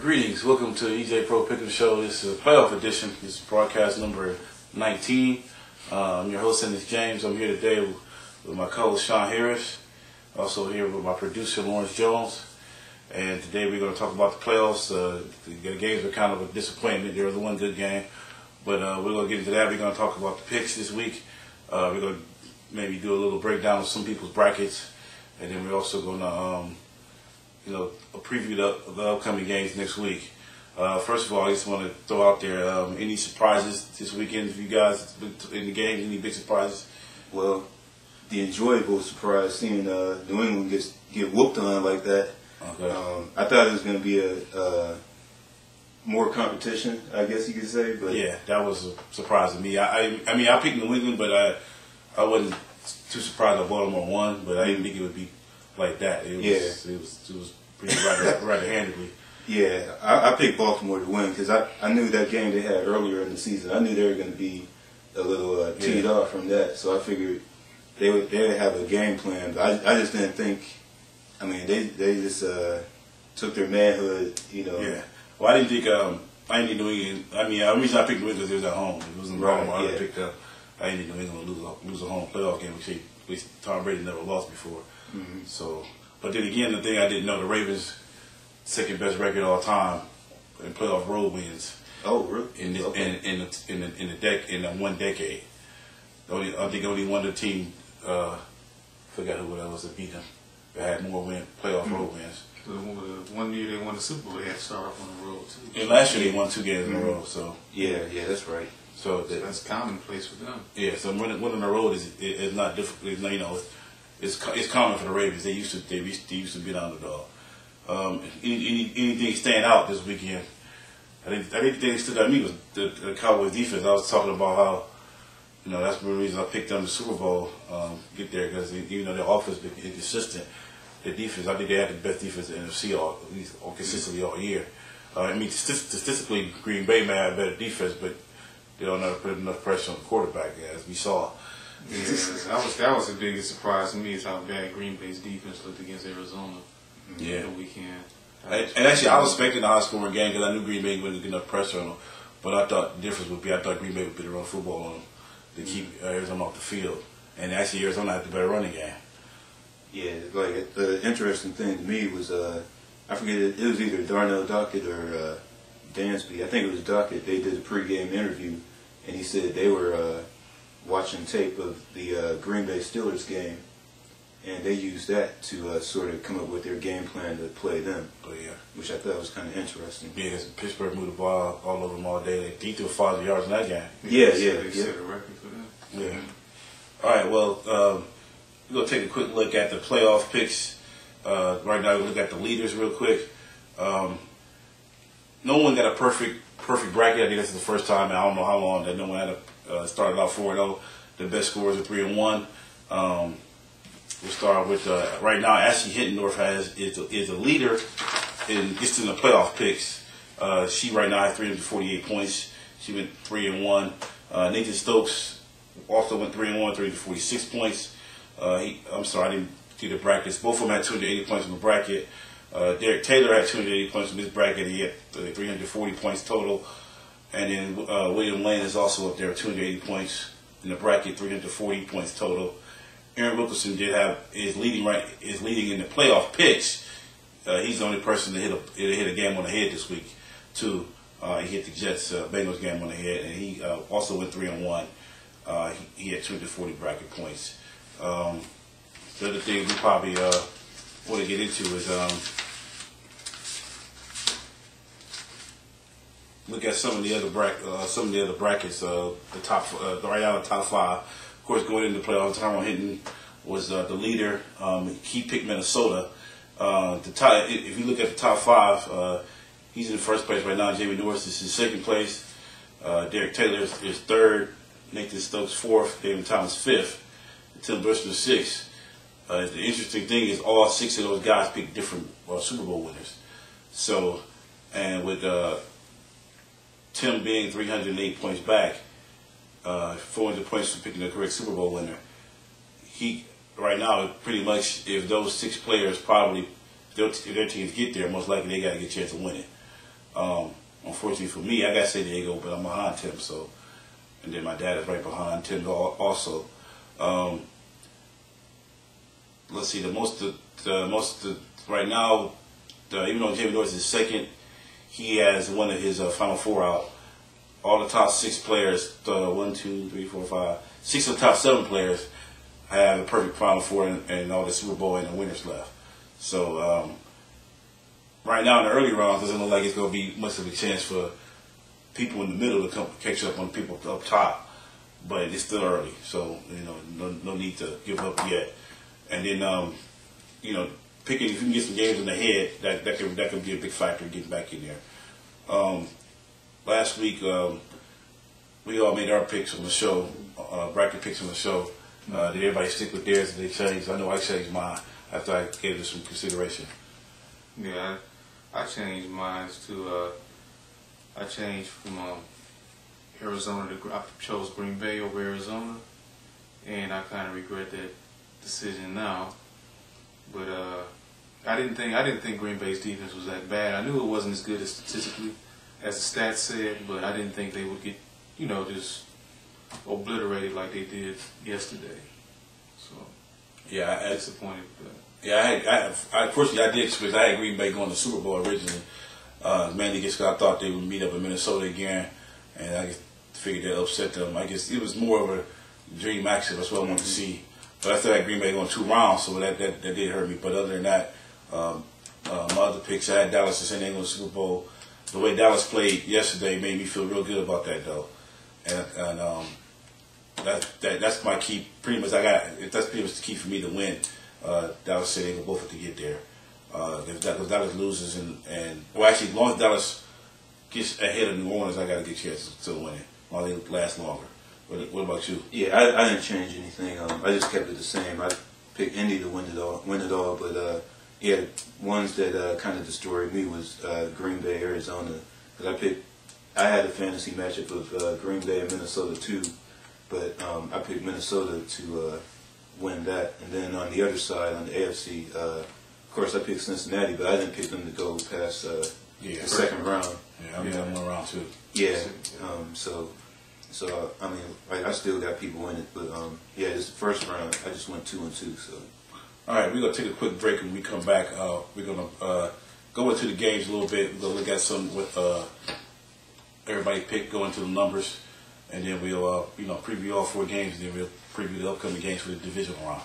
Greetings, welcome to EJ Pro Pick'em Show. This is a playoff edition. This is broadcast number 19. I'm your host, Dennis James. I'm here today with my co-host, Sean Harris. Also here with my producer, Lawrence Jones. And today we're going to talk about the playoffs. The games were kind of a disappointment. There was one good game. But we're going to get into that. We're going to talk about the picks this week. We're going to maybe do a little breakdown of some people's brackets. And then we're also going to a preview of the upcoming games next week. First of all, I just want to throw out there any surprises this weekend for you guys in the games. Any big surprises? Well, the enjoyable surprise seeing New England get whooped on like that. Okay. I thought it was going to be a more competition, I guess you could say. But yeah, that was a surprise to me. I mean, I picked New England, but I wasn't too surprised that Baltimore won. But I didn't think it would be like that. It was pretty right-handedly. Yeah, I picked Baltimore to win because I knew that game they had earlier in the season. I knew they were going to be a little teed off from that, so I figured they would have a game plan. But I just didn't think. I mean, they just took their manhood, Yeah. Well, I didn't think New England. I mean, the reason I picked New England was it was at home. It wasn't Baltimore. Right, yeah. I didn't think New England would lose a home playoff game, which Tom Brady never lost before. Mm-hmm. So, but then again, the thing I didn't know, the Ravens' second best record all time in playoff road wins. Oh, really? In one decade. I think only one of the team, forgot who it was that beat them, that had more playoff road wins. One year they won the Super Bowl, they had to start off on the road too. And last year they won 2 games in a row. So yeah, that's right. So that's commonplace for them. Yeah, so winning the road is not difficult. It's common for the Ravens. They used to be the underdog. Anything stand out this weekend? I think the thing that stood out to me was the Cowboys defense. I was talking about how that's one reason I picked them to the Super Bowl get there, because their offense been inconsistent. Their defense, I think they had the best defense in the NFC consistently all year. I mean, statistically, Green Bay may have better defense, but they don't know how to put enough pressure on the quarterback, as we saw. Yeah, that was the biggest surprise to me, is how bad Green Bay's defense looked against Arizona. Yeah. The weekend. And actually, I was expecting a high-scoring game because I knew Green Bay wouldn't get enough pressure on them. But I thought the difference would be, I thought Green Bay would be to run football on them to keep Arizona off the field. And actually, Arizona had the better running game. Yeah, like the interesting thing to me was I forget, it was either Darnell Dockett or Dansby. I think it was Dockett. They did a pregame interview, and he said they were watching tape of the Green Bay Steelers game, and they used that to sort of come up with their game plan to play them. Oh yeah, which I thought was kind of interesting. Yeah, because Pittsburgh moved the ball all over them all day. They threw 500 yards in that game. They set a record for them. Yeah. All right. Well, we're gonna take a quick look at the playoff picks. Right now, we'll look at the leaders real quick. No one got a perfect bracket. I think this is the first time in I don't know how long that no one had started out 4-0. The best scores are 3-1. We'll start with right now. Ashley Hittendorf is a leader in the playoff picks. She right now has 348 points. She went 3-1. Nathan Stokes also went 3-1, 346 points. I'm sorry, I didn't do the brackets. Both of them had 280 points in the bracket. Derek Taylor had 280 points in this bracket. He had 340 points total. And then William Lane is also up there with 280 points in the bracket, 340 points total. Aaron Wilkerson is leading in the playoff picks. He's the only person to hit a game on the head this week too. He hit the Jets Bengals game on the head, and he also went 3-1. He had 240 bracket points. The other thing we probably want to get into is look at some of the other brackets. The top right now, the top 5. Of course, going into the playoffs, Tyrone Hinton was the leader. He picked Minnesota. If you look at the top 5, he's in first place right now. Jamie Norris is in second place. Derek Taylor is third. Nathan Stokes 4th. David Thomas 5th. Tim Bristol 6th. The interesting thing is all 6 of those guys picked different Super Bowl winners. So, and with Tim being 308 points back, 400 points for picking the correct Super Bowl winner, he right now pretty much, if those 6 players if their teams get there, most likely they got a good chance of winning. Unfortunately for me, I got San Diego, but I'm behind Tim. So, and then my dad is right behind Tim also. Let's see, right now, even though Jamie Norris is second, he has one of his Final Four out. All the top 6 players, 1, 2, 3, 4, 5, 6 of the top 7 players have a perfect Final Four and all the Super Bowl and the winners left. So right now in the early rounds, it doesn't look like it's going to be much of a chance for people in the middle to catch up on people up top. But it's still early, so no need to give up yet. And then picking, if you can get some games in the head, that could be a big factor in getting back in there. Last week, we all made our picks on the show, bracket picks on the show. Did everybody stick with theirs? Did they change? I know I changed mine after I gave it some consideration. Yeah, I changed mine to, I changed from Arizona to, I chose Green Bay over Arizona, and I kind of regret that decision now. But I didn't think Green Bay's defense was that bad. I knew it wasn't as good as statistically as the stats said, but I didn't think they would get, just obliterated like they did yesterday. So yeah, I'm disappointed with that. Yeah, unfortunately I did switch. I had Green Bay going to the Super Bowl originally, mainly because I thought they would meet up in Minnesota again, and I just figured they'd upset them. I guess it was more of a dream matchup. That's what I wanted to see. But I still had Green Bay going 2 rounds, so that did hurt me. But other than that, my other picks, I had Dallas and San Diego in the Super Bowl. The way Dallas played yesterday made me feel real good about that, though. And that's my key. Pretty much, that's pretty much the key for me to win. Dallas said they can both have to get there. If Dallas loses well, actually, as long as Dallas gets ahead of New Orleans, I got a good chance to still win it. While they last longer. What about you? Yeah, I didn't change anything. I just kept it the same. I picked Indy to win it all. But yeah, ones that kind of destroyed me was Green Bay, Arizona. Because I had a fantasy matchup of Green Bay and Minnesota too, but I picked Minnesota to win that. And then on the other side, on the AFC, of course I picked Cincinnati, but I didn't pick them to go past the second round. Yeah, I'm one round too. Yeah, So I mean, I still got people in it, but yeah, this first round I just went 2 and 2. So, all right, we're gonna take a quick break. When we come back, we're gonna go into the games a little bit. We're gonna look at some with everybody pick, go into the numbers, and then we'll preview all 4 games, and then we'll preview the upcoming games for the divisional round.